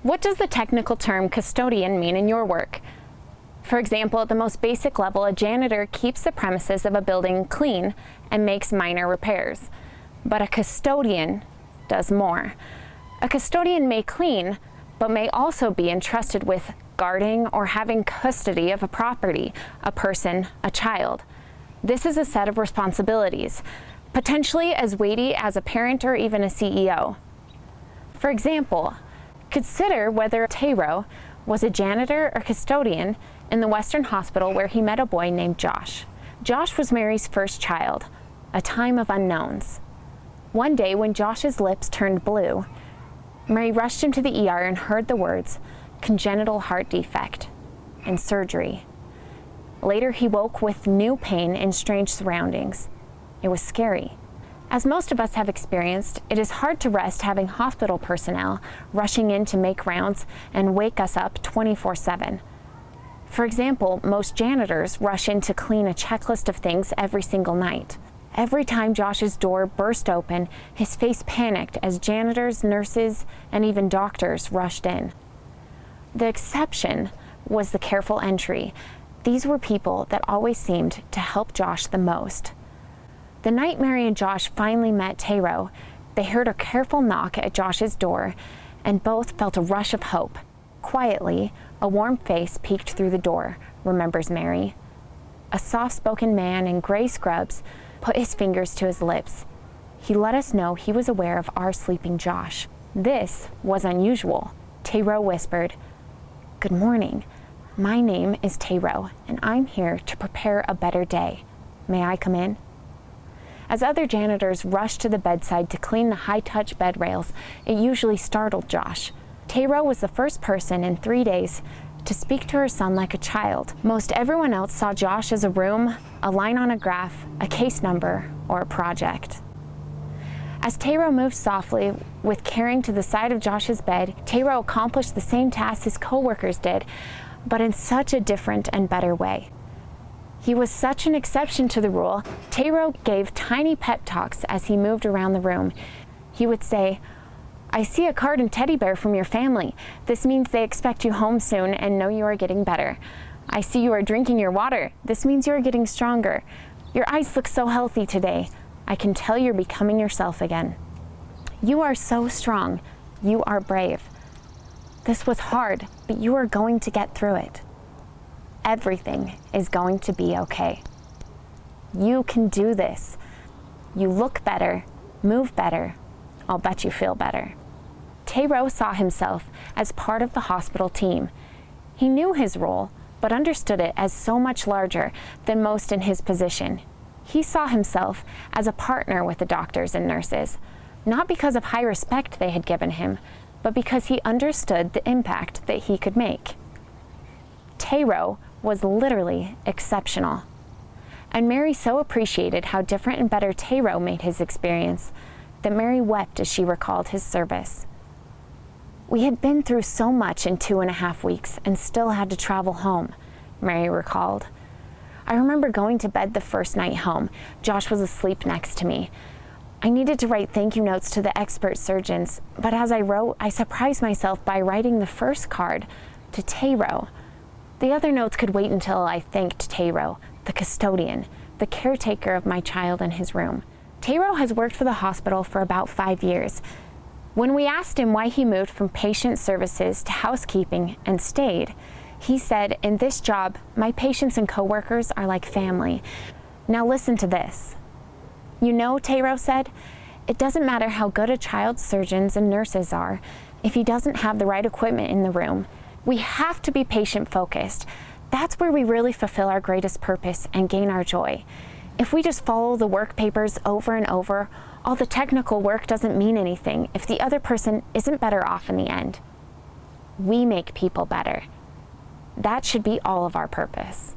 What does the technical term custodian mean in your work? For example, at the most basic level, a janitor keeps the premises of a building clean and makes minor repairs. But a custodian does more. A custodian may clean, but may also be entrusted with guarding or having custody of a property, a person, a child. This is a set of responsibilities, potentially as weighty as a parent or even a CEO. For example, consider whether Tae Roe was a janitor or custodian in the Western Hospital where he met a boy named Josh. Josh was Mary's first child, a time of unknowns. One day when Josh's lips turned blue, Mary rushed him to the ER and heard the words, congenital heart defect and surgery. Later he woke with new pain and strange surroundings. It was scary. As most of us have experienced, it is hard to rest having hospital personnel rushing in to make rounds and wake us up 24/7. For example, most janitors rush in to clean a checklist of things every single night. Every time Josh's door burst open, his face panicked as janitors, nurses, and even doctors rushed in. The exception was the careful entry. These were people that always seemed to help Josh the most. The night Mary and Josh finally met Tae Roe, they heard a careful knock at Josh's door, and both felt a rush of hope. Quietly, a warm face peeked through the door, remembers Mary. A soft-spoken man in gray scrubs put his fingers to his lips. He let us know he was aware of our sleeping Josh. This was unusual. Tae Roe whispered, "Good morning. My name is Tae Roe, and I'm here to prepare a better day. May I come in?" As other janitors rushed to the bedside to clean the high-touch bed rails, it usually startled Josh. Tae Roe was the first person in 3 days to speak to her son like a child. Most everyone else saw Josh as a room, a line on a graph, a case number, or a project. As Tae Roe moved softly with caring to the side of Josh's bed, Tae Roe accomplished the same tasks his coworkers did, but in such a different and better way. He was such an exception to the rule, Tae Roe gave tiny pep talks as he moved around the room. He would say, "I see a card and teddy bear from your family. This means they expect you home soon and know you are getting better. I see you are drinking your water. This means you are getting stronger. Your eyes look so healthy today. I can tell you're becoming yourself again. You are so strong. You are brave. This was hard, but you are going to get through it. Everything is going to be okay. You can do this. You look better, move better. I'll bet you feel better." Tae Roe saw himself as part of the hospital team. He knew his role, but understood it as so much larger than most in his position. He saw himself as a partner with the doctors and nurses, not because of high respect they had given him, but because he understood the impact that he could make. Tae Roe was literally exceptional. And Mary so appreciated how different and better Tae Roe made his experience that Mary wept as she recalled his service. "We had been through so much in 2.5 weeks and still had to travel home," Mary recalled. "I remember going to bed the first night home. Josh was asleep next to me. I needed to write thank you notes to the expert surgeons, but as I wrote, I surprised myself by writing the first card to Tae Roe. The other notes could wait until I thanked Tae Roe, the custodian, the caretaker of my child in his room." Tae Roe has worked for the hospital for about 5 years. When we asked him why he moved from patient services to housekeeping and stayed, he said, "In this job, my patients and coworkers are like family." Now listen to this. "You know," Tae Roe said, "it doesn't matter how good a child's surgeons and nurses are if he doesn't have the right equipment in the room. We have to be patient-focused. That's where we really fulfill our greatest purpose and gain our joy. If we just follow the work papers over and over, all the technical work doesn't mean anything if the other person isn't better off in the end. We make people better. That should be all of our purpose."